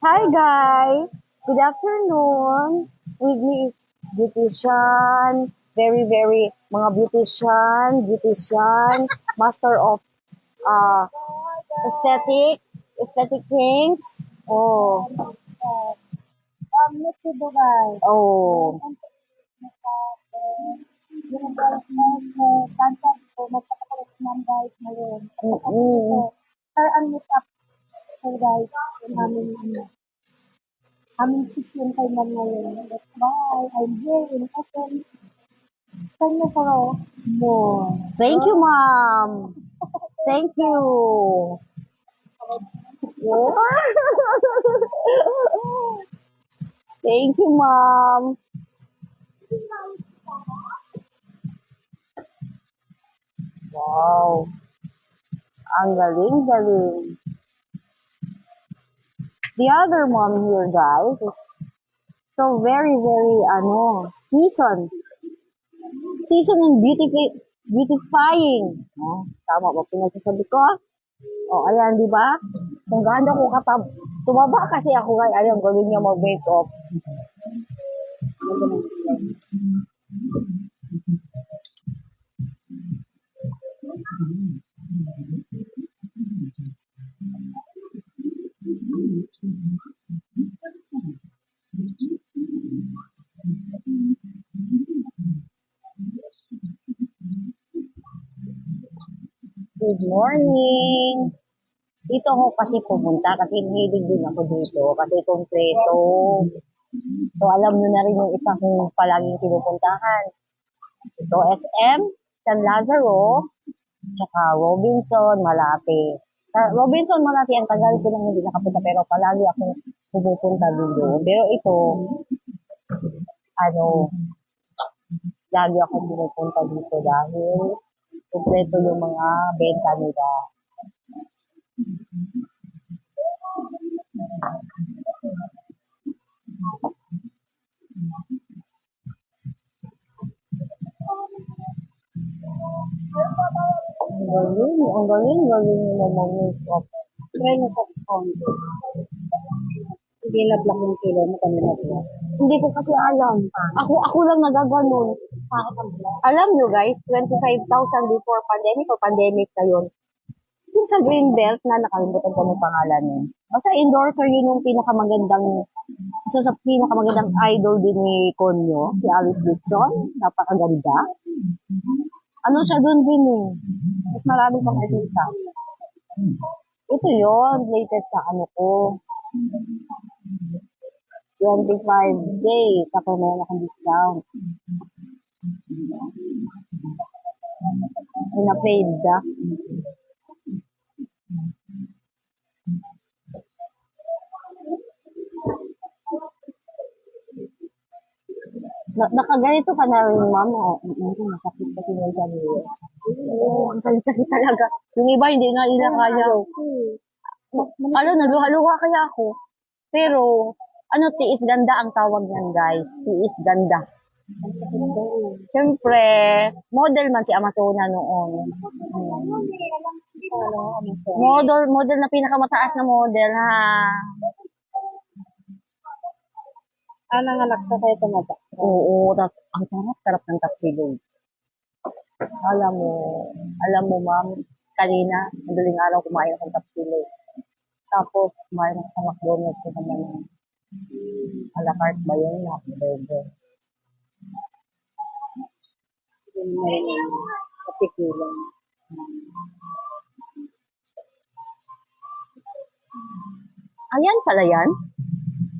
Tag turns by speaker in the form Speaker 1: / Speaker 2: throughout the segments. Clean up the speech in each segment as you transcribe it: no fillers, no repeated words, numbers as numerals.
Speaker 1: Hi guys! Good afternoon! With me is beautician, very mga beautician, master of uh, aesthetic things. Oh,
Speaker 2: Let's say Dubai.
Speaker 1: oh,
Speaker 2: Yung contact ko, magpapakalit ng guys ngayon.
Speaker 1: mm,
Speaker 2: Sir, ang meet up ko guys, yung aming session kay ma'am ngayon. That's why I'm here in SM. Kanya ko more.
Speaker 1: thank you ma'am! Thank you! Thank you ma'am! Wow! Ang galing-galing! The other mom here guys is so very season in beautifying. Oh, tama ba pinagsasabi ko? Oh, ayan, di ba? Kung gaano ko tumaba kasi ako kay ayun, gawin niya mag-makeup. Good morning! Dito ako kasi pumunta kasi hilig din ako dito kasi kompleto. So alam nyo na rin yung isa kong palaging pinupuntahan. Ito SM, San Lazaro, tsaka Robinson, Malate. Robinson, Malate, ang tagal ko lang hindi nakapunta pero palagi akong pumupunta dito. Pero ito, ano, lagi akong pumupunta dito dahil kompleto yung mga benta nila. Ang galing mo mag-makeup.
Speaker 2: Try na sa condo. Hindi na black yung kilo mo kanina po.
Speaker 1: Hindi ko kasi alam. Ako lang nagaganon.
Speaker 2: Bakit ang black?
Speaker 1: Alam nyo guys, 25,000 before pandemic o pandemic na yun. Yung sa Greenbelt na nakalimutan ko ng pangalan yun. Basta endorser yun yung isa sa pinakamagandang idol din ni Konyo, si Alice Dixon. Napakaganda. Ano siya doon din eh. Mas marami pang artista. Ito yon latest sa ano ko. 25 days. Tapos meron akong discount. Na-paid ka. Nakaganito ka na rin, ma'am. Masakit kasi yung sabi. Oo, ang sakit talaga. Yung iba, hindi nga ila kaya. Alam, naluha-luha kaya ako. Pero, tiis ganda ang tawag niyan, guys. Tiis ganda.
Speaker 2: Ang sakit daw.
Speaker 1: Siyempre, model man si Amazona noon. Model na pinakamataas na model, ha?
Speaker 2: Nanganak ka kaya tumaba.
Speaker 1: Oo, ang sarap ng tapsilog. Alam mo ma'am, kanina, madaling araw kumain akong tapsilog. Tapos, kumain ako sa McDonald's sa naman ng a la carte ba yun? Burger.
Speaker 2: Yung may kasikilan.
Speaker 1: Ayan pala yan?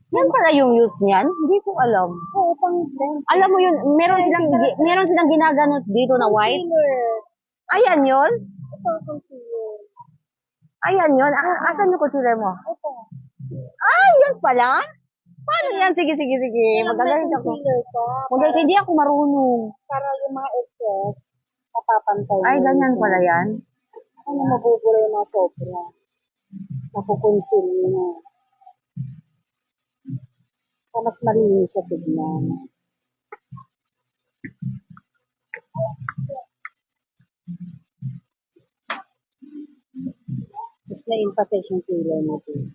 Speaker 1: Yan pala yung use niyan? Hindi ko alam.
Speaker 2: Oo, pang friend.
Speaker 1: Alam mo yun, meron silang ginaganot dito na white. Ayan yun?
Speaker 2: Ito, concealer.
Speaker 1: Ayan yun? Asan yung concealer mo?
Speaker 2: Ito.
Speaker 1: Ay, yan pala? Paano yan? Sige. Magagalit ako.
Speaker 2: Concealer ka.
Speaker 1: Hindi ako marunong.
Speaker 2: Para yung mga excess, napapantay.
Speaker 1: Ay, ganyan pala yan?
Speaker 2: Ano, mabubura yung mga sobra. Nakukonsil mo. Mas malinis siya tignan. Mas na-emphasize yung kilay natin.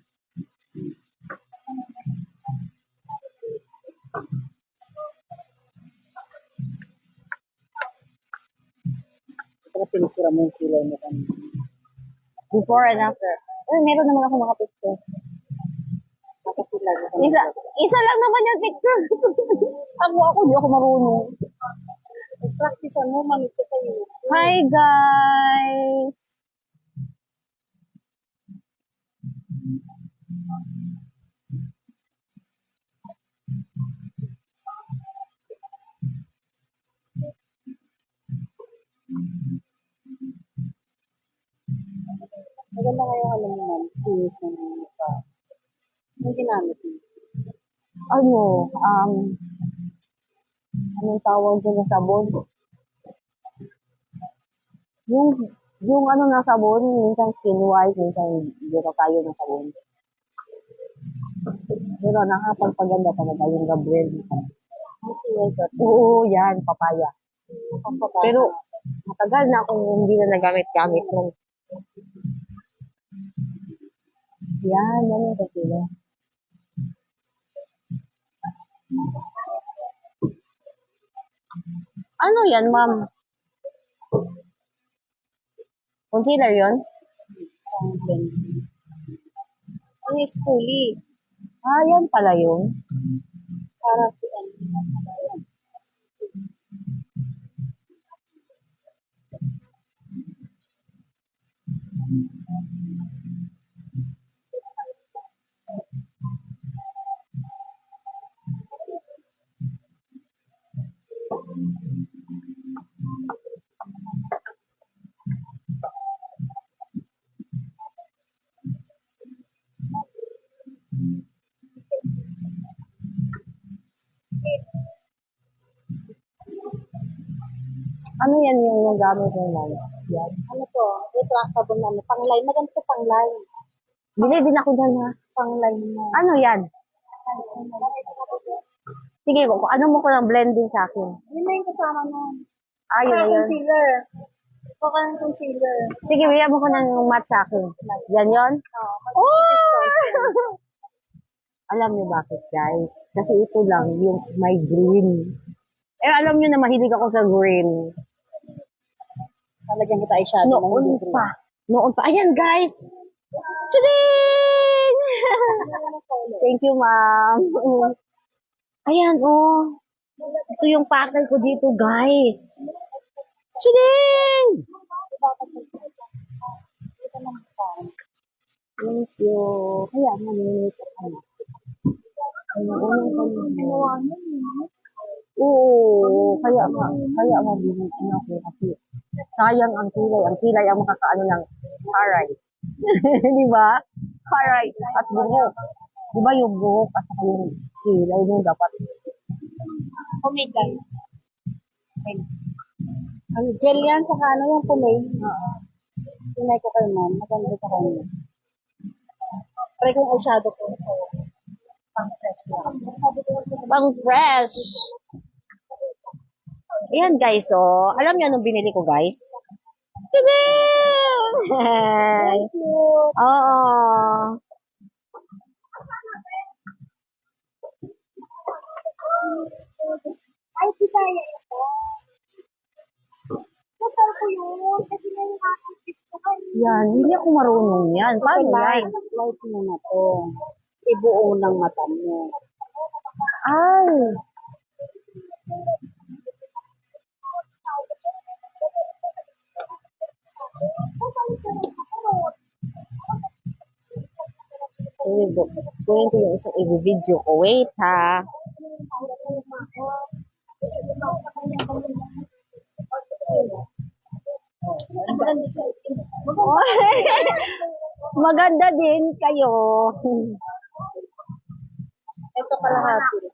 Speaker 2: pinikura mo yung kilay mo kanina.
Speaker 1: Before and after. Uy, meron naman ako mga picture.
Speaker 2: Kasi lagi ka
Speaker 1: Isa lang naman yung picture. ako, di ako marunong.
Speaker 2: practice mo, manito kayo.
Speaker 1: Hi, guys!
Speaker 2: Maganda kayo alam mo man, finish ng mukha. Yung ginamit mo.
Speaker 1: Ano, anong tawag ko na sabon? Yung ano na sabon, minsan skin white, minsan hindi na tayo ng sabon. Pero nakapagpaganda talaga yung Gabriel. Oo, yan, papaya. Pero matagal na akong hindi na nagamit-gamit nun. Yan yung kasila. Ano yan, ma'am? Concealer yun?
Speaker 2: Ang spoolie.
Speaker 1: Yan pala yun.
Speaker 2: Para
Speaker 1: Ano yan yung gamit mo, ma'am? Yan.
Speaker 2: ano to? Retractable na. Pang-line. Maganda to pang-line.
Speaker 1: Bili din ako dyan, ha?
Speaker 2: Pang-line mo.
Speaker 1: Ano yan? Sige, ano mo ko ng blending sa akin?
Speaker 2: Yun na yung kasama nun.
Speaker 1: Yun na yun.
Speaker 2: Concealer. Ito ka ng concealer.
Speaker 1: Sige, bigyan mo ko ng matte sa akin. Yan yun? Oh! Alam niyo bakit, guys? Kasi ito lang, yung my green. Alam niyo na mahilig ako sa green.
Speaker 2: Talagyan kita eyeshadow.
Speaker 1: Noon pa. Ayan, guys! Chading! Thank you, ma'am. Ayan, oh. Ito yung package ko dito, guys. Chading! Thank you. Kaya, maninit ako. Oo, kaya mabilis na ako kasi sayang ang kilay. Ang kilay ang makakaano ng haray. Di ba? Haray at buhok. Di ba yung buhok at saka yung kilay mo dapat
Speaker 2: Pomade. Ang gel yan, saka ano yung pomade. Tinay ko kayo, ma'am. Maganda sa kanya. Pare kong eyeshadow ko.
Speaker 1: pang fresh. Ayan, guys, oh. Alam niyo anong binili ko, guys? Chading!
Speaker 2: Thank you.
Speaker 1: Oo.
Speaker 2: Ay, Bisaya ito. Total ko yun. Kasi may nakakapis ko kayo.
Speaker 1: Yan, hindi ako marunong yan. Paano yan?
Speaker 2: Light mo na to. Ibuo ng mata mo.
Speaker 1: Ay! Kunin ko yung isang i-video ko. Wait, ha? Maganda din kayo.
Speaker 2: Ito kalahati.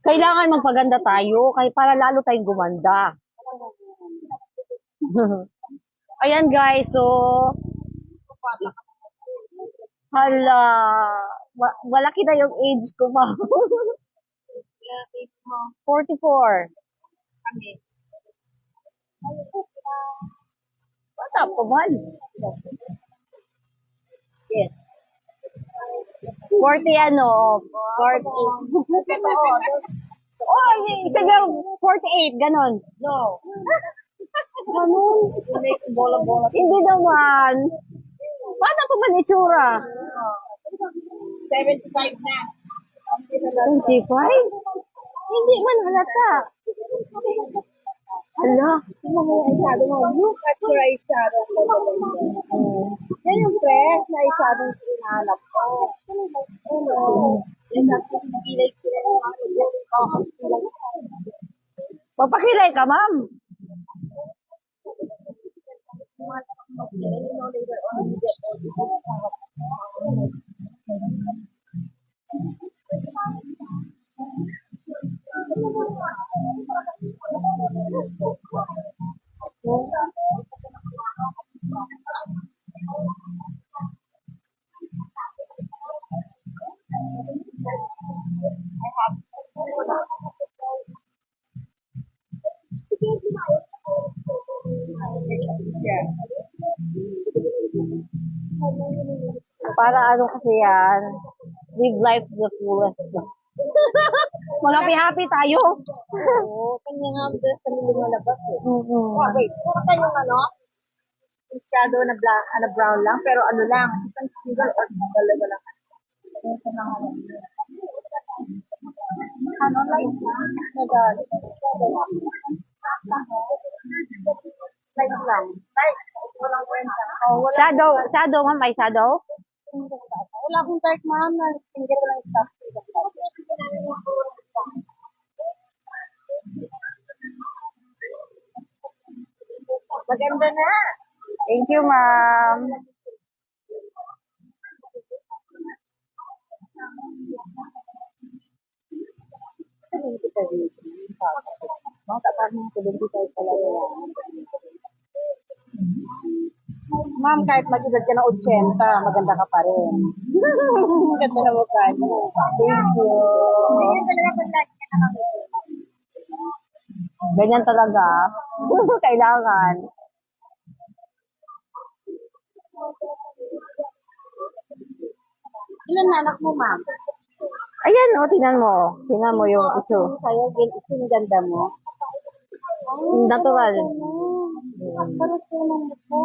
Speaker 1: Kailangan magpaganda tayo para lalo tayong gumanda. Ayan, guys, so hala, malaki na yung age ko, ma'am. 44. Bata pa man.
Speaker 2: Yes.
Speaker 1: 40 ano, 40. Oh, siguro 48, ganon.
Speaker 2: No.
Speaker 1: Ganon.
Speaker 2: Make bola-bola.
Speaker 1: Hindi naman. Paano pa man itsura?
Speaker 2: 75 na.
Speaker 1: 25? Hindi man halata. Hala.
Speaker 2: Ano mo yung eyeshadow mo? Look at your eyeshadow. Yan yung fresh na eyeshadow yung hinahanap ko. Ano? Yan sa kilay-kilay.
Speaker 1: Papakilay ka, ma'am. Para ano kasi yan, live life to the fullest. Mag-happy-happy tayo.
Speaker 2: Oo, kanya nga ang dress kami lumalabas eh.
Speaker 1: Mm-hmm.
Speaker 2: Wait, kung yung ano? Eyeshadow na black, na brown lang, pero ano lang, isang single or dalawa lang. Ano lang? Nagalit. Like lang. Like, walang kwenta. Oh, wala.
Speaker 1: Shadow, ma'am, may shadow?
Speaker 2: Wala akong dark ma'am, na single ko lang stop. Maganda na.
Speaker 1: Thank you, ma'am.
Speaker 2: Ma'am, kahit mag-edad ka na 80, maganda ka pa rin. Ganda na mukha niyo.
Speaker 1: Thank you.
Speaker 2: Ganyan talaga pag lagi ka nakangiti.
Speaker 1: Ganyan talaga. Kailangan.
Speaker 2: Ilan na anak mo, ma'am?
Speaker 1: Ayan, o, tingnan mo. Tingnan mo yung ito.
Speaker 2: Sa'yo, yung ganda mo.
Speaker 1: Natural.
Speaker 2: Parang sa'yo ng mukha.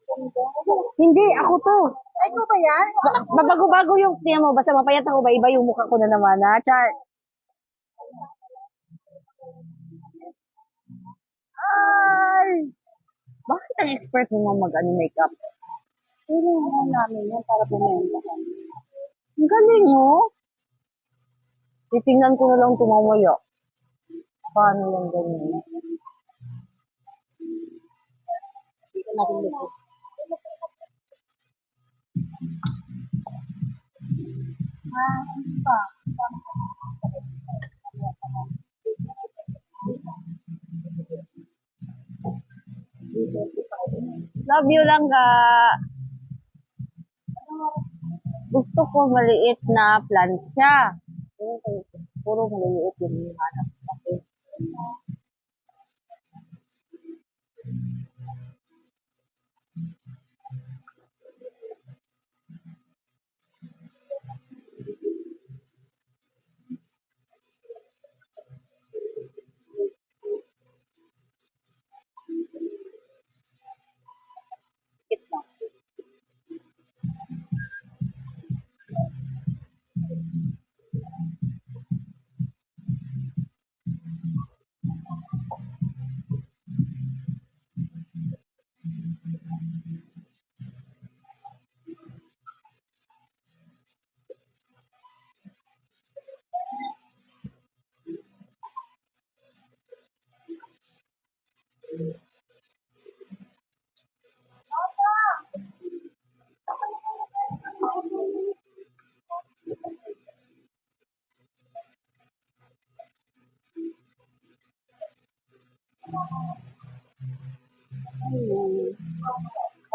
Speaker 2: Ganda.
Speaker 1: Hindi, ako to.
Speaker 2: Ay, ko ba yan?
Speaker 1: Mabago-bago yung, tingnan mo, basta mapayat ako ba, iba yung mukha ko na naman, ha? Char. Ay! Bakit ang expert mo mag-ano makeup?
Speaker 2: Sino yung namin yan para bumenta kami?
Speaker 1: Ang galing mo. Titingnan ko na lang tumamaya. Paano yung ganyan?
Speaker 2: Dito natin lupo. Pa.
Speaker 1: Love you lang, ga. Gusto ko maliit na plansya. Puro maliit yung hanap natin.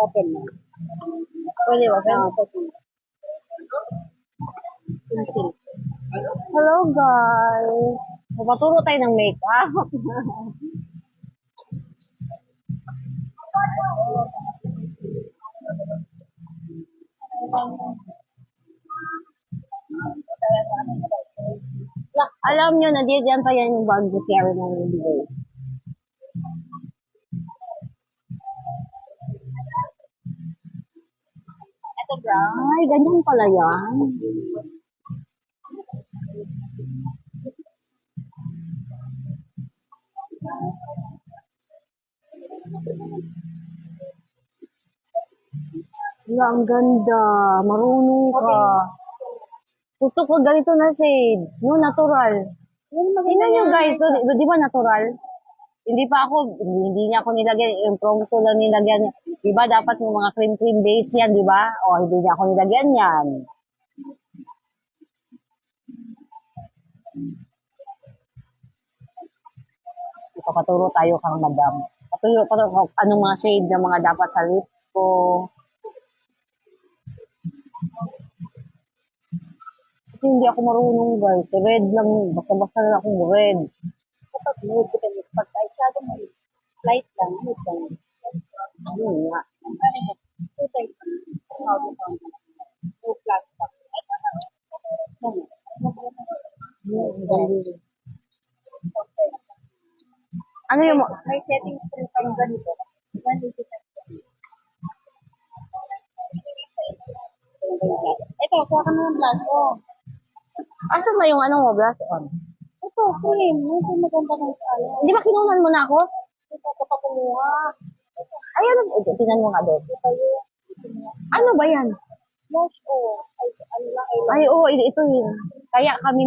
Speaker 2: Open na.
Speaker 1: Pwede ba?
Speaker 2: Pencil.
Speaker 1: Hello, guys. Magpaturo tayo ng makeup. Alam nyo, nandiyan pa yan yung bag ni Karen na nabigay.
Speaker 2: Ito brown.
Speaker 1: Ay, ganyan pala yan. Wala, ang ganda. Marunong ka. Gusto ko ganito na shade. No, natural.
Speaker 2: Yan maganda
Speaker 1: Tingnan nyo
Speaker 2: yan.
Speaker 1: guys, di ba natural? Hindi pa ako, hindi niya ako nilagyan, yung prompto lang nilagyan niya. Di ba dapat yung mga cream base yan, di ba? O, hindi niya ako nilagyan yan. Ipapaturo tayo kang madam. Paturo ko anong mga shade na mga dapat sa lips ko. Kasi hindi ako marunong guys. Red lang, basta-basta lang akong red.
Speaker 2: Kapag mood, depende. Pag eyeshadow mo is light lang, mood lang.
Speaker 1: Ayun nga.
Speaker 2: Ano yun? Two types. Powder powder. No flat top.
Speaker 1: Ano yung,
Speaker 2: May setting spray pa yung ganito. 180 Ito, kuha ka na yung blush. Oh.
Speaker 1: asan na yung ano mo, blush on?
Speaker 2: Ito, cream. Ito maganda ng ano.
Speaker 1: Di ba kinunan mo na ako?
Speaker 2: Ito, kapapunguha.
Speaker 1: Ay, ano, tingnan mo nga doon.
Speaker 2: Ito yung
Speaker 1: Ano ba yan?
Speaker 2: blush. Oh. Ay, ano lang,
Speaker 1: Ay, oo, ito yun. Kaya kami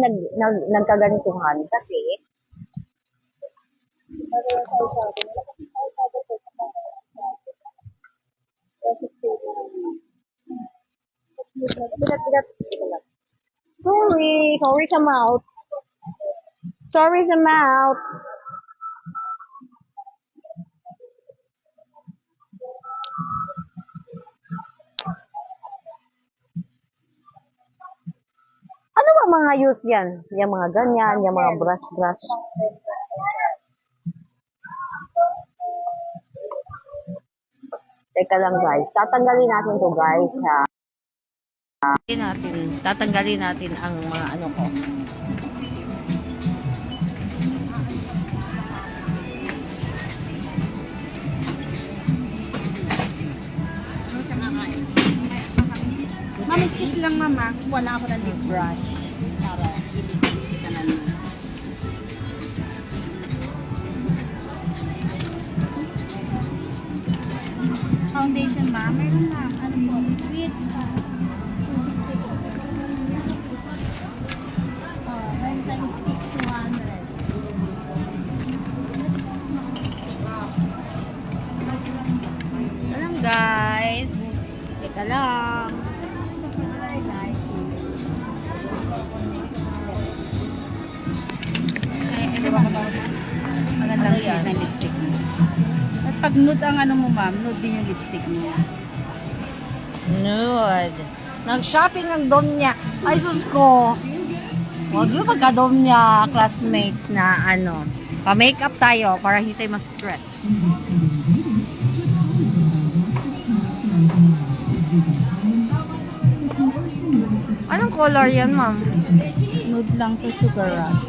Speaker 1: nagkaganituhan kasi sorry sa mouth. Sorry sa mouth. Ano ba mga use yan? Yung mga ganyan, yung mga brush. Teka lang guys, tatanggalin natin to guys ha. Tatanggalin natin ang mga ano ko.
Speaker 2: Mamiskis lang mama, wala ako ng lip brush. Para ilipis ka na lang. Foundation ma, meron na. Ano po? With 260 po. When times stick 200.
Speaker 1: Ito lang guys. Teka lang.
Speaker 2: Ito ba magandang
Speaker 1: Ano yan?
Speaker 2: shade ng lipstick mo. At pag nude ang ano mo ma'am, nude din yung lipstick mo.
Speaker 1: Nude. Nag-shopping ang dom niya. Ay, sus ko. Huwag yung pagka-dom niya, classmates na ano. Pa-makeup tayo para hindi tayo ma-stress. Anong color yan, ma'am?
Speaker 2: Nude lang to sugar rush.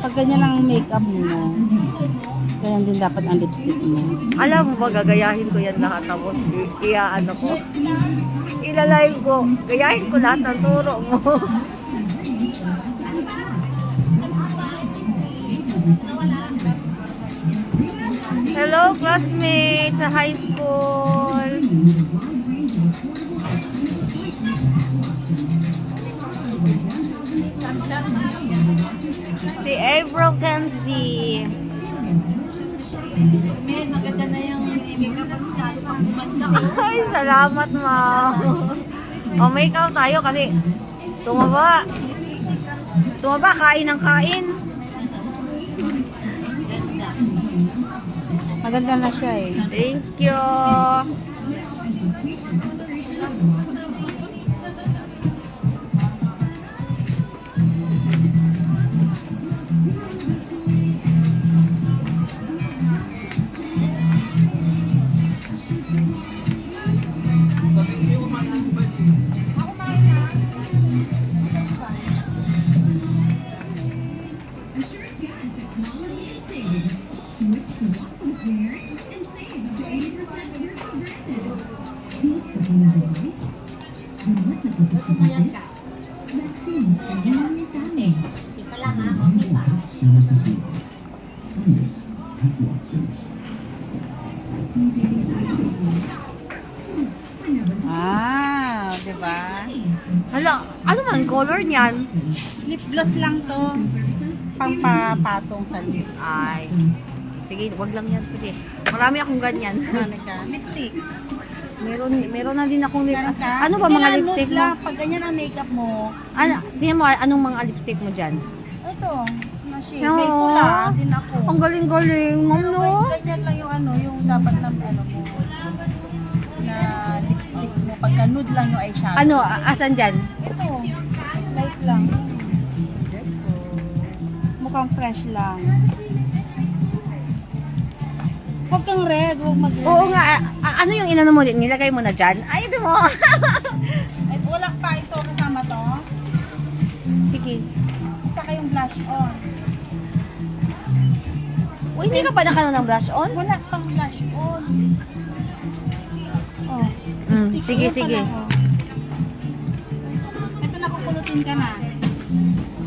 Speaker 2: Pag ganyan lang ang makeup mo, ganyan din dapat ang lipstick mo.
Speaker 1: Alam mo ba, gagayahin ko yan lahat tapos ano ko. Ilalive ko. Gayahin ko lahat ng turo mo. Hello, classmates sa high school. Si April Kenzie.
Speaker 2: Maganda na yung makeup at gumanda.
Speaker 1: Ay, salamat, ma'am. O, make-out tayo kasi tumaba. Tumaba, kain ng kain.
Speaker 2: Maganda na siya eh.
Speaker 1: Thank you.
Speaker 2: Ah, di ba?
Speaker 3: Hala, ano man color niyan?
Speaker 2: Lip gloss lang to. Pangpapatong sa lips.
Speaker 3: Ay, sige, wag lang yan kasi marami akong ganyan.
Speaker 2: Ano ka? Lipstick.
Speaker 3: Meron na din akong lip.
Speaker 2: Meron ka?
Speaker 3: Ano ba
Speaker 2: Hindi
Speaker 3: mga
Speaker 2: na,
Speaker 3: lipstick
Speaker 2: nude
Speaker 3: mo?
Speaker 2: lang. Pag ganyan ang makeup mo,
Speaker 3: Ano, tingnan mo, anong mga lipstick mo dyan?
Speaker 2: ito, na shade.
Speaker 3: Oo.
Speaker 2: May pula din ako.
Speaker 3: Ang galing-galing, ma'am,
Speaker 2: Pero
Speaker 3: no?
Speaker 2: ganyan lang yung ano, yung dapat na ano mo, na lipstick mo. Pagka nude lang yung eyeshadow.
Speaker 3: Ano, asan dyan?
Speaker 2: Ito, light lang. Mukhang fresh lang. Huwag kang red, huwag mag-red.
Speaker 3: Oo nga, ano yung inano mo, nilagay mo na dyan? Ay, ito mo.
Speaker 2: Ay, wala pa ito kasama to.
Speaker 3: Sige.
Speaker 2: Saka yung blush on.
Speaker 3: Uy, hindi ka pa nakano ng blush on?
Speaker 2: Wala pang blush on. Oh. Stick
Speaker 3: sige,
Speaker 2: pa
Speaker 3: sige.
Speaker 2: lang, oh. Ito nakukulutin ka na.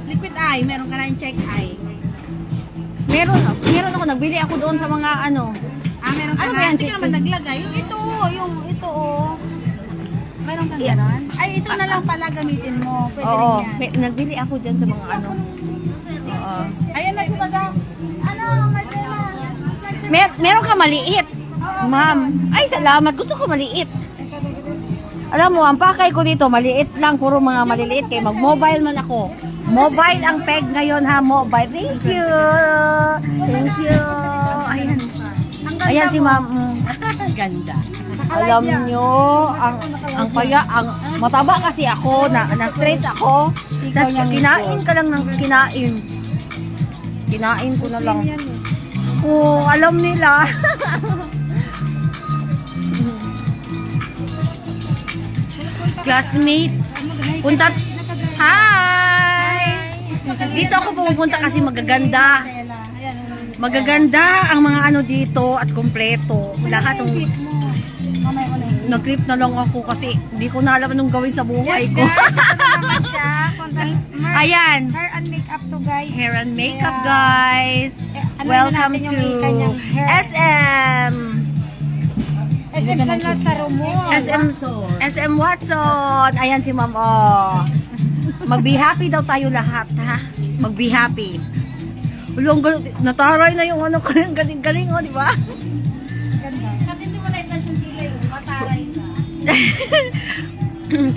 Speaker 2: Liquid eye, meron ka na yung check eye.
Speaker 3: Meron ako, nagbili ako doon sa mga ano.
Speaker 2: Ah, meron ka
Speaker 3: Ano
Speaker 2: na.
Speaker 3: ba yan,
Speaker 2: Hindi ka
Speaker 3: check
Speaker 2: naman naglagay. Yung ito, oh. Meron kang
Speaker 3: Yeah.
Speaker 2: ganon? Ay, ito na lang pala gamitin mo. Pwede
Speaker 3: Oo,
Speaker 2: rin yan.
Speaker 3: nagbili ako dyan sa mga ano. Oo.
Speaker 2: Ayan na si Madam. Ano, Marcela?
Speaker 3: Meron ka maliit. Ma'am. Ay, salamat. Gusto ko maliit. Alam mo, ang pakay ko dito, maliit lang. Puro mga maliliit. Kaya mag-mobile man ako. Mobile ang peg ngayon ha. Mobile. Thank you. Thank you. Ayan. Ayan si ma'am.
Speaker 2: Ganda.
Speaker 3: Alam nyo, ang mataba kasi ako, na-stress ako. Tapos kinain ka lang ng kinain. Kinain ko na lang. Oo, alam nila. Classmate, punta. Hi! Dito ako pupunta kasi magaganda. Magaganda ang mga ano dito at kompleto. Lahat ng
Speaker 2: Mamaya ko na yun.
Speaker 3: nag-clip na lang ako kasi hindi ko na alam anong gawin sa buhay ko.
Speaker 2: naman siya.
Speaker 3: Ayan.
Speaker 2: Hair and makeup to guys.
Speaker 3: Hair and makeup, guys.
Speaker 2: ano
Speaker 3: Welcome
Speaker 2: natin
Speaker 3: to
Speaker 2: yung kanyang hair.
Speaker 3: SM.
Speaker 2: SM San Lazaro mo.
Speaker 3: SM Watson. Ayan si Ma'am. Oh. Mag-be happy daw tayo lahat, ha? Mag-be happy. Ulong, nataray na yung ano ko, yung galing-galing, oh, di ba?
Speaker 2: Ganda. Kasi hindi mo na-touch yung kilay. Mataray na.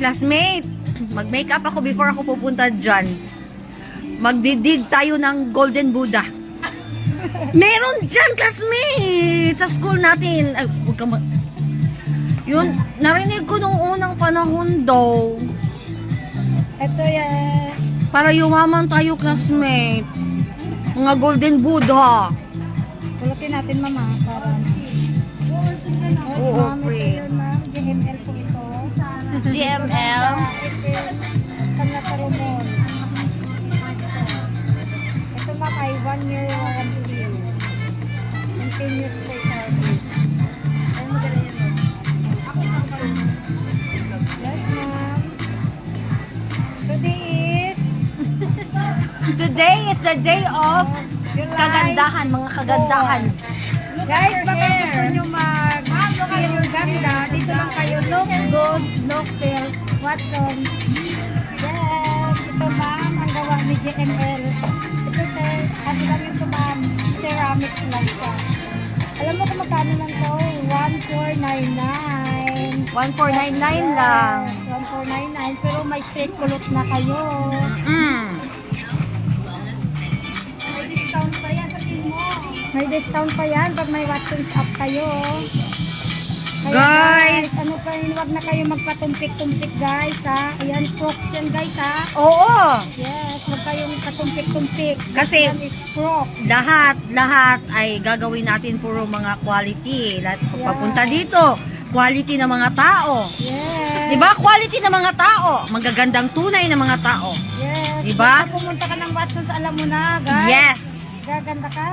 Speaker 3: Classmate, mag-makeup ako before ako pupunta dyan. Magdidig tayo ng Golden Buddha. Meron dyan, classmate! Sa school natin. Ay, huwag ka yun, narinig ko nung unang panahon daw.
Speaker 2: Ito yan.
Speaker 3: Para yumaman tayo, classmate. Mga Golden Buddha.
Speaker 2: Pulutin natin mama. Para yes,
Speaker 3: Oo,
Speaker 2: ma'am. Ito
Speaker 3: free.
Speaker 2: yun ma'am. GML po ito.
Speaker 3: GML.
Speaker 2: San Lazaro Mall. Ito ma'am ay 1 year warranty. Continuous pay service. Ay maganda yan ma'am. Yes ma'am.
Speaker 3: Today is the day of kagandahan, mga kagandahan.
Speaker 2: Guys, baka gusto nyo mag-feel ganda, dito lang kayo. Look good, look feel, Watsons. Yes, ito ma'am, ang gawa ni JML. Ito sir, ano lang ito ma'am, ceramics lang siya. Alam mo kung magkano lang to? 1499.
Speaker 3: 1499 lang.
Speaker 2: Yes, 1499. Pero may straight kulot na kayo. May discount pa yan sa mo. May discount pa yan pag may Watsons app kayo. Kaya
Speaker 3: Guys!
Speaker 2: ano pa yun, wag na kayo magpatumpik-tumpik guys ha. Ayan, Crocs yan guys ha.
Speaker 3: Oo!
Speaker 2: Yes, wag kayong patumpik-tumpik.
Speaker 3: Kasi-
Speaker 2: yan is Crocs.
Speaker 3: Lahat ay gagawin natin puro mga quality. Lahat papunta dito, quality ng mga tao.
Speaker 2: Yes.
Speaker 3: Diba? Quality ng mga tao. Magagandang tunay ng mga tao.
Speaker 2: Yes.
Speaker 3: Diba?
Speaker 2: Basta pumunta ka ng Watsons, alam mo na guys.
Speaker 3: Yes!
Speaker 2: Magaganda ka.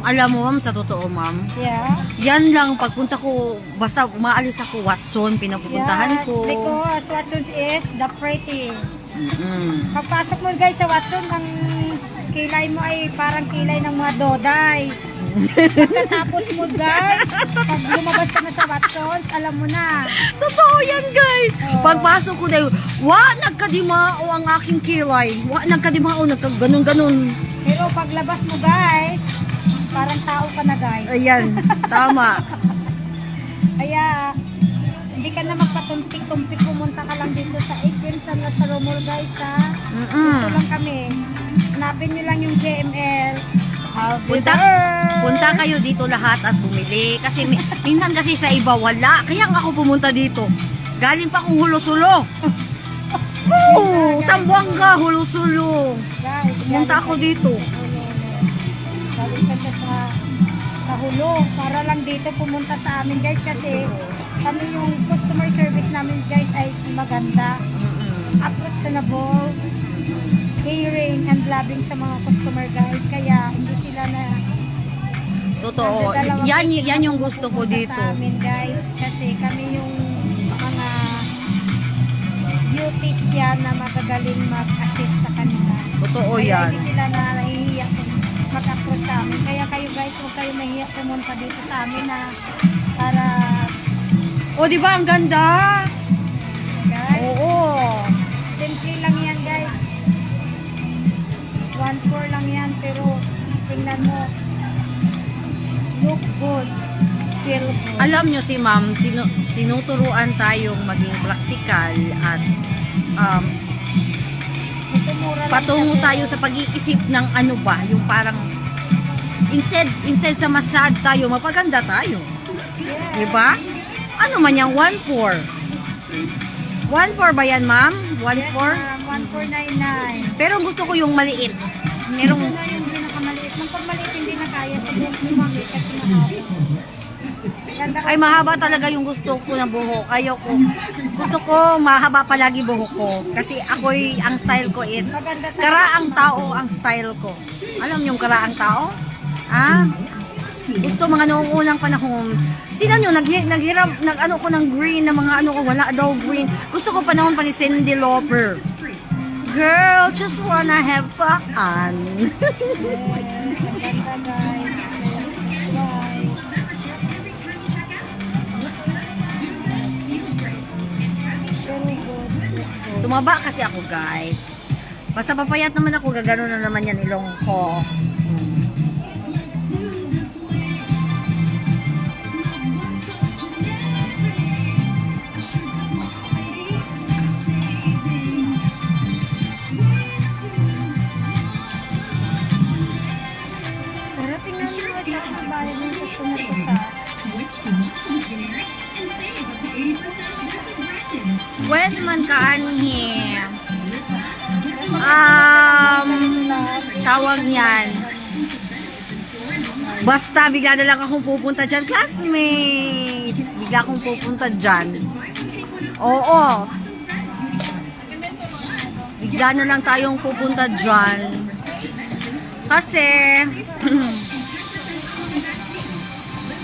Speaker 3: Alam mo, ma'am, sa totoo, ma'am,
Speaker 2: Yeah.
Speaker 3: yan lang, pagpunta ko, basta umaalis ako, Watson, pinapupuntahan
Speaker 2: Yes,
Speaker 3: ko.
Speaker 2: because Watson is the pretty.
Speaker 3: Mm-mm.
Speaker 2: Pagpasok mo guys sa Watson, ang kilay mo ay parang kilay ng mga doday. Pagkatapos mo guys, pag lumabas ka na sa Watsons, alam mo na.
Speaker 3: Totoo yan, guys.
Speaker 2: Oo.
Speaker 3: Pagpasok ko dahil, nagkadimao ang aking kilay. Nagkadimao, nagkaganon-ganon.
Speaker 2: Pero paglabas mo guys, parang tao ka na guys.
Speaker 3: Ayan, tama.
Speaker 2: Kaya, hindi ka na magpatumpik-tumpik, pumunta ka lang dito sa Eastern San Lazaro Mall guys ha. Dito
Speaker 3: Mm-mm.
Speaker 2: lang kami. Hanapin nyo lang yung JML.
Speaker 3: Punta kayo dito lahat at bumili. Kasi minsan kasi sa iba wala. Kaya nga ako pumunta dito. Galing pa akong Hulo-Sulo. Oo, Sambuanga, Hulo-Sulo.
Speaker 2: Guys,
Speaker 3: Pumunta ako dito.
Speaker 2: galing ka siya sa Hulo. Para lang dito pumunta sa amin guys kasi kami yung customer service namin guys ay maganda. Approachable, caring and loving sa mga customer guys. Kaya hindi sila na
Speaker 3: Totoo. Yan yung gusto ko dito.
Speaker 2: sa amin guys kasi kami yung mga beauties yan na magagaling mag-assist sa kanila.
Speaker 3: Totoo
Speaker 2: Kaya
Speaker 3: yan.
Speaker 2: hindi sila nahihiya mag-approach sa amin. Kaya kayo guys, huwag kayo mahihiya pumunta dito sa amin na para
Speaker 3: O, di ba ang ganda?
Speaker 2: guys.
Speaker 3: Oo.
Speaker 2: Simple lang yan guys. 1-4 lang yan pero tingnan mo. Look good. Feel good.
Speaker 3: Alam nyo si ma'am, tinuturuan tayong maging practical at
Speaker 2: Mura lang
Speaker 3: patungo
Speaker 2: siya,
Speaker 3: tayo sa pag-iisip ng ano ba, yung parang instead sa masad tayo, mapaganda tayo.
Speaker 2: Yeah.
Speaker 3: Diba? Ano man yung 1-4? 1-4 ba yan, ma'am? 1-4?
Speaker 2: Yes, ma'am. 1499.
Speaker 3: Pero gusto ko yung maliit. Merong,
Speaker 2: Ito na yung pinakamaliit. Nung pag maliit hindi na kaya sa lumami kasi mahaba. Ganda
Speaker 3: ay mahaba talaga yung gusto ko ng buhok. Gusto ko mahaba palagi buhok ko. Kasi ako'y, ang style ko is, karaang tao ang style ko. Alam yung karaang tao? Ah? Gusto mga noong unang panahon. Tingnan nyo, nag-ano ko ng green, na mga ano ko, wala daw green. Gusto ko panahon pa ni Cyndi Lauper. Girl, just wanna have fun.
Speaker 2: Yes, ang ganda guys. That's why. Very good.
Speaker 3: Tumaba kasi ako, guys. Basta papayat naman ako, gagano na naman yan ilong ko.
Speaker 2: Pero tingnan mo sa kabayan ng customer ko sa
Speaker 3: Pwede man kaanhi. Tawag niyan. Basta bigla na lang akong pupunta dyan, classmate. Bigla akong pupunta dyan. Oo. Bigla na lang tayong pupunta dyan. Kasi,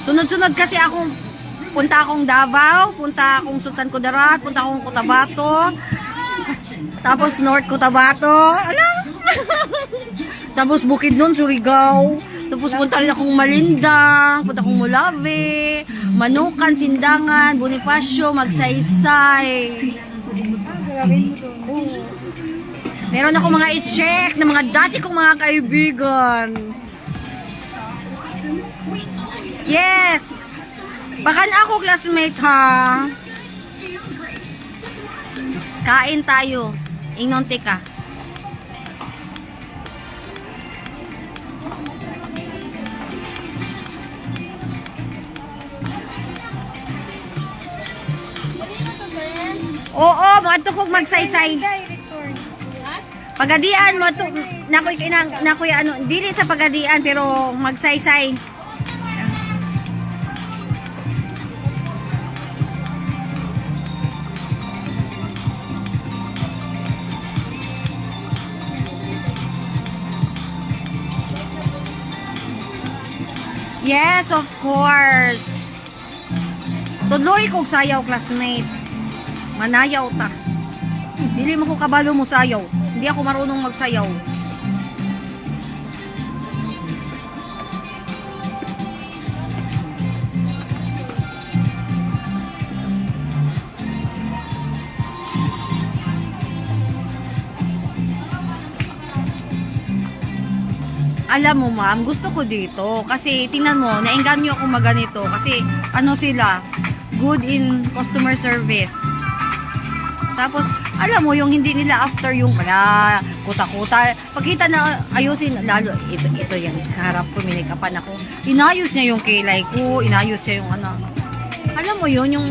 Speaker 3: sunod-sunod kasi akong punta akong Davao, punta akong Sultan Kudarat, punta akong Cotabato, tapos North Cotabato, tapos Bukidnon, Surigao, tapos punta rin akong Malindang, punta akong Molave, Manukan, Sindangan, Bonifacio, Magsaysay.
Speaker 2: gawin mo doon.
Speaker 3: Meron ako mga i-check na mga dati kong mga kaibigan. Yes! Baka na ako, classmate, ha? Kain tayo. Ingnon tika. Oo, mga kong magsaysay. Pagadian mo to, nakoy ano, dili sa pagadian pero magsaysay. Yes, of course. Tudloy kong sayaw, classmate. Manayaw ta. Dili mo ko kabalo mo sayaw. Hindi ako marunong magsayaw. Alam mo ma'am, gusto ko dito kasi tingnan mo, naengganyo ako maganito kasi ano sila, good in customer service. Tapos, alam mo yung hindi nila after yung wala, kuta-kuta, pagkita na ayusin, lalo, ito yan, kaharap ko, minikapan ako, inayos niya yung kilay ko, inayos niya yung ano, alam mo yun, yung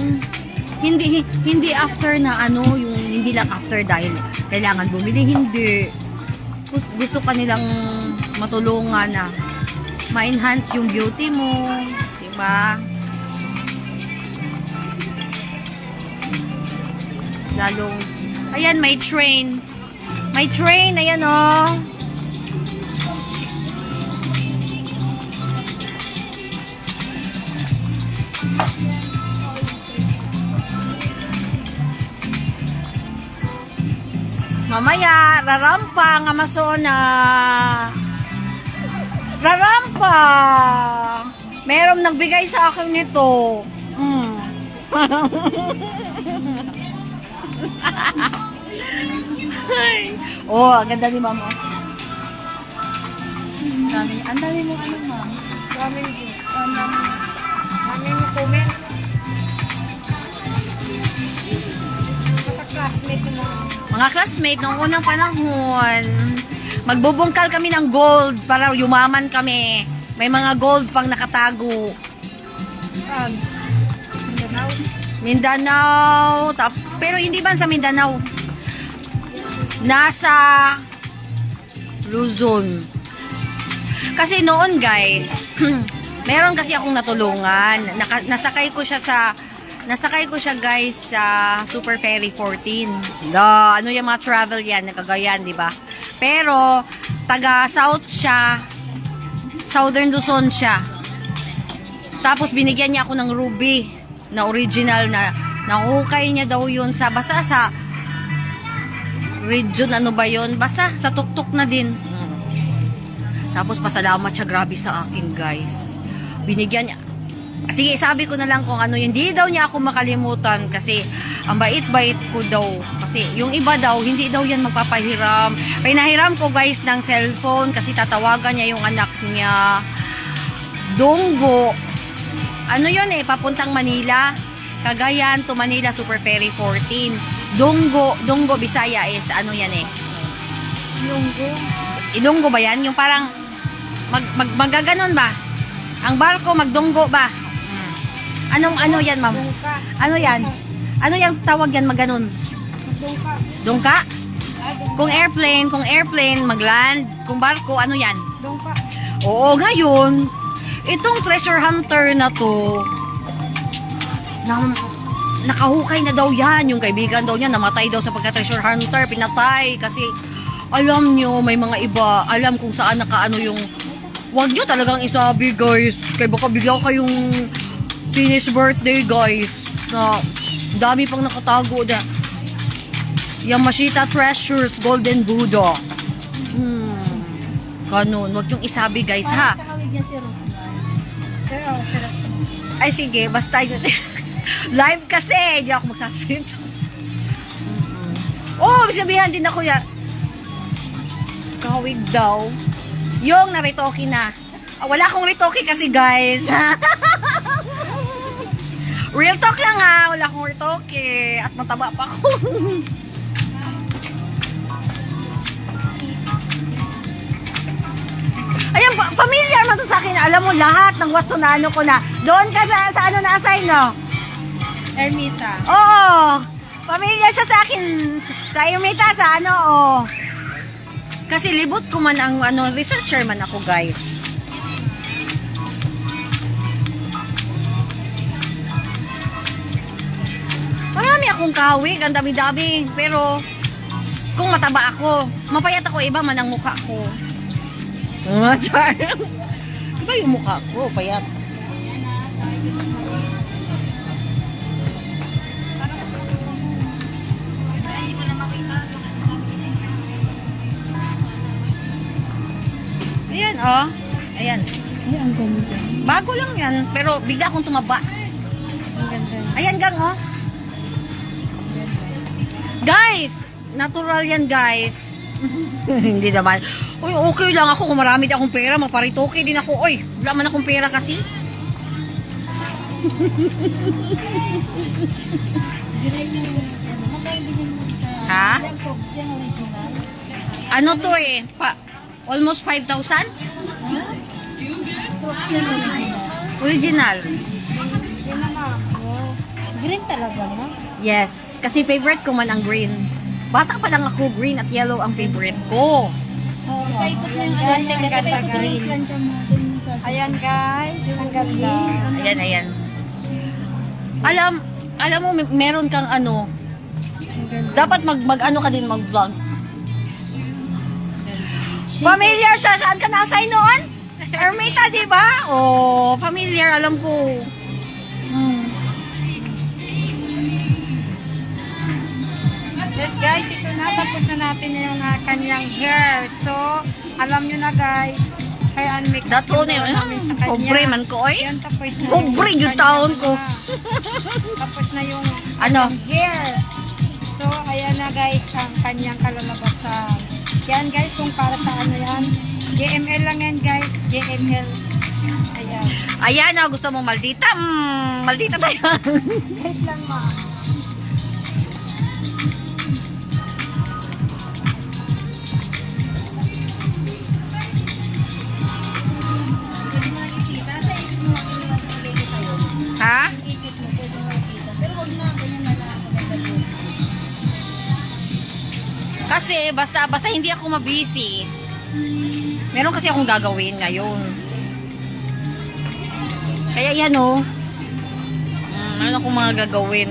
Speaker 3: hindi after na ano, yung hindi lang after dahil kailangan bumili, hindi. Gusto ka nilang matulungan na ma-enhance yung beauty mo, diba? Lalong, ayan, may train. May train, ayan oh. Mamaya, rarampa ang Amazona. Rarampa. Merong nagbigay sa akin nito. Oh, ang ganda ni mama. Ang dami mo ano, ma'am?
Speaker 2: Dami mo comment. Classmate mo.
Speaker 3: Mga classmate, noong unang panahon, magbubungkal kami ng gold para yumaman kami. May mga gold pang nakatago. Mindanao. Pero hindi ba sa Mindanao? Nasa Luzon. Kasi noon guys, meron kasi akong natulungan. Nasakay ko siya guys sa Super Ferry 14. Ano yung mga travel yan, nakagayan, di ba? Pero taga South siya, Southern Luzon siya. Tapos binigyan niya ako ng ruby na original na nahukay niya daw yun sa basta sa region, ano ba yun? Basta sa tuktok na din. Tapos pasalamat siya grabe sa akin guys. Binigyan niya. Sige, sabi ko na lang kung ano, hindi daw niya ako makalimutan kasi ang bait-bait ko daw. Kasi yung iba daw, hindi daw yan magpapahiram. Pinahiram ko guys ng cellphone kasi tatawagan niya yung anak niya. Donggo. Ano yun papuntang Manila. Cagayan to Manila, Super Ferry 14. Donggo, Bisaya is ano yan Ilonggo ba yan? Yung parang magaganon ba? Ang barko magdonggo ba? Ano yan, ma'am? Ano yan? Ano yung tawag yan maganon? Dongka? Kung airplane, magland. Kung barko, ano yan? Oo, ngayon, itong treasure hunter na to, nakahukay na daw yan. Yung kaibigan daw niya, namatay daw sa pagka-treasure hunter, pinatay. Kasi, alam nyo, may mga iba, alam kung saan nakaano yung, wag nyo talagang isabi, guys. Kaya baka bigla kayong finish birthday, guys. Na, dami pang nakatago na. Yamashita Treasures, Golden Buddha. Ganun. Wag yung isabi, guys, ha? Ay, sige, basta yun. Live kasi, hindi ako magsasalita. Oh, sabihan din ako yan. Kahawig daw. Yung naritoki na. Wala akong ritoki kasi, guys. Real talk lang ha. Wala akong ritoki. At mataba pa ako. Ayan, familiar man to sa akin. Alam mo, lahat ng Watsonano ko na. Doon ka sa ano na-assign, no?
Speaker 2: Ermita.
Speaker 3: Oo. Familiar siya sa akin. Sa Ermita, sa ano, oh. Kasi libot ko man ang researcher man ako, guys. Marami akong kahawig, ang dami-dami. Pero, kung mataba ako, mapayat ako, iba man ang mukha ko. Char. Iba yung mukha ko, payat. Ayan, oh. Ayan.
Speaker 2: Ay, ang ganda.
Speaker 3: Bago lang yan, pero bigla akong tumaba.
Speaker 2: Ang ganda.
Speaker 3: Ayan, gang, oh. Guys! Natural yan, guys. Hindi naman. Uy, okay lang ako kung marami din akong pera. Magparitoke din ako. Uy, wala man akong pera kasi. Ha? Ano to eh? Almost 5,000? Original.
Speaker 2: Green talaga, no?
Speaker 3: Yes. Kasi favorite ko man ang green. Bata pa lang ako, green at yellow ang favorite ko.
Speaker 2: Oo. Guys, ang ganda green. Ayan guys, ang ganda.
Speaker 3: Ayan, ayan. Alam mo, meron kang ano, dapat mag-ano ka din, mag-vlog. Familiar siya. Saan ka nasay noon? Ermita, di ba? Oh, familiar, alam ko.
Speaker 2: Yes guys, ito na. Tapos na natin yung kanyang hair. So, alam nyo na guys, hair and makeup
Speaker 3: Dato na yun.
Speaker 2: namin sa kanya.
Speaker 3: Pobre man ko, oy.
Speaker 2: Yan, tapos na
Speaker 3: Pobre yung
Speaker 2: kanyang
Speaker 3: taon ko.
Speaker 2: Tapos na yung
Speaker 3: Ano?
Speaker 2: hair. So, ayan na guys, ang kanyang kalalabasan. Yan guys, kung para sa ano yan. JML lang yan guys. JML. Ayan.
Speaker 3: Ayan, oh, gusto mo maldita? Maldita tayo.
Speaker 2: Wait lang ma.
Speaker 3: Ha? Kasi basta hindi ako mabisi. Meron kasi akong gagawin ngayon. Kaya yan oh. Meron akong mga gagawin.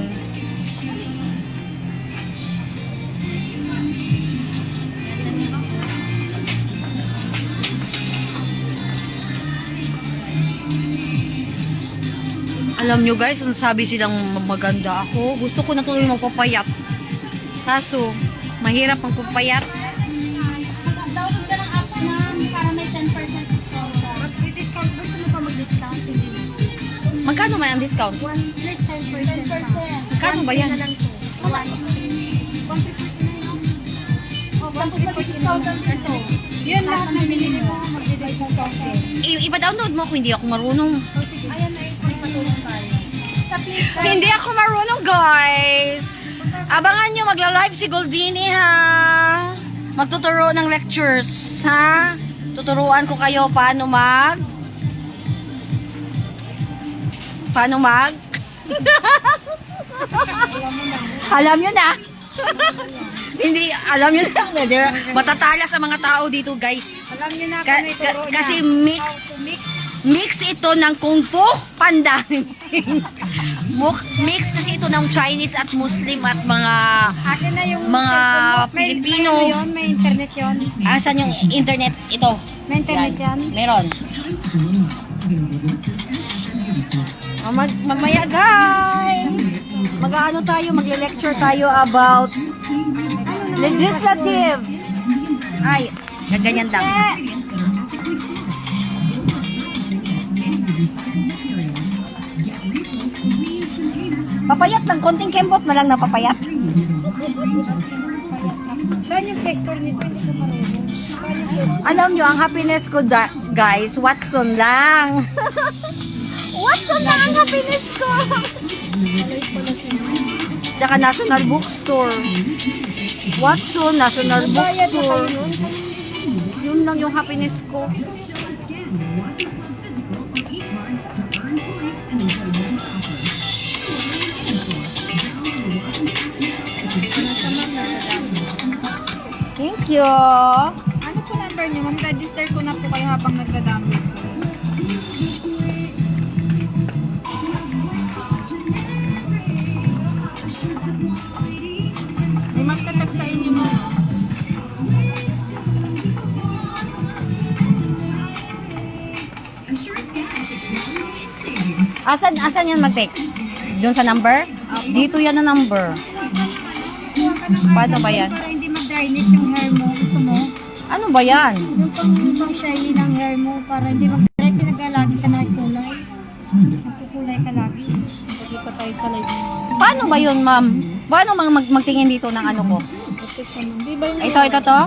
Speaker 3: Alam nyo guys, ang sabi silang maganda ako. Gusto ko na tuloy magpapayat. Kaso, mahirap ang papayat.
Speaker 2: Download ka ng apps ma'am para may 10% discount ka. Mag-discount. Gusto mo pa mag-discount? Hindi.
Speaker 3: Magkano man ang discount?
Speaker 2: 1 plus 10%. 10%.
Speaker 3: Magkano ba yan?
Speaker 2: Na lang to. 1,349. Oh, 1,349 ito. Yun lahat na binili mo, mag-discount ka.
Speaker 3: Ipa-download mo kung hindi ako marunong.
Speaker 2: Ayan na ito, ipatulong tayo. Sa please,
Speaker 3: Hindi ako marunong, guys. Abangan nyo, magla-live si Goldini, ha? Magtuturo ng lectures, ha? Tuturuan ko kayo paano mag... Alam nyo na. Hindi, alam nyo na. Matatala sa mga tao dito, guys.
Speaker 2: alam niyo na kung ituro niya.
Speaker 3: Kasi
Speaker 2: Mix.
Speaker 3: mix ito ng Kung Fu Panda. Mix kasi ito ng Chinese at Muslim at mga
Speaker 2: Akin na yung
Speaker 3: mga
Speaker 2: cellphone mo.
Speaker 3: Pilipino.
Speaker 2: May, ano yun, may internet yun.
Speaker 3: Asan yung internet? Ito.
Speaker 2: May internet yan.
Speaker 3: Meron. Mamaya guys. Mag-ano tayo, mag-lecture tayo about legislative. Ay, ganyan lang. Papayat lang, konting kembot na lang na papayat.
Speaker 2: Saan yung play store nito? Hindi ko marunong. Saan yung play store?
Speaker 3: Alam nyo, ang happiness ko, guys, Watson lang. Watson lang ang happiness ko. Tsaka National Bookstore. Watson, National Bookstore. Yun lang yung happiness ko. Thank you.
Speaker 2: Ano po number niyo? Mag-register ko na po kayo habang nagda-download ko. May magtatag sa inyo mo.
Speaker 3: Asan yan mag-text? Doon sa number? Dito yan ang number.
Speaker 2: Kuha ka ng
Speaker 3: Paano ba yan?
Speaker 2: Para hindi mag-dryness yung hair mo. Gusto mo?
Speaker 3: Ano ba yan?
Speaker 2: Yung pang shiny ng hair mo para hindi mag-dry. Pinagalagi ka na kulay. Magkukulay ka lagi. Dito tayo sa live mo.
Speaker 3: Paano ba yun, ma'am? Paano magtingin dito ng ano ko?
Speaker 2: Di ba yung
Speaker 3: Ito to?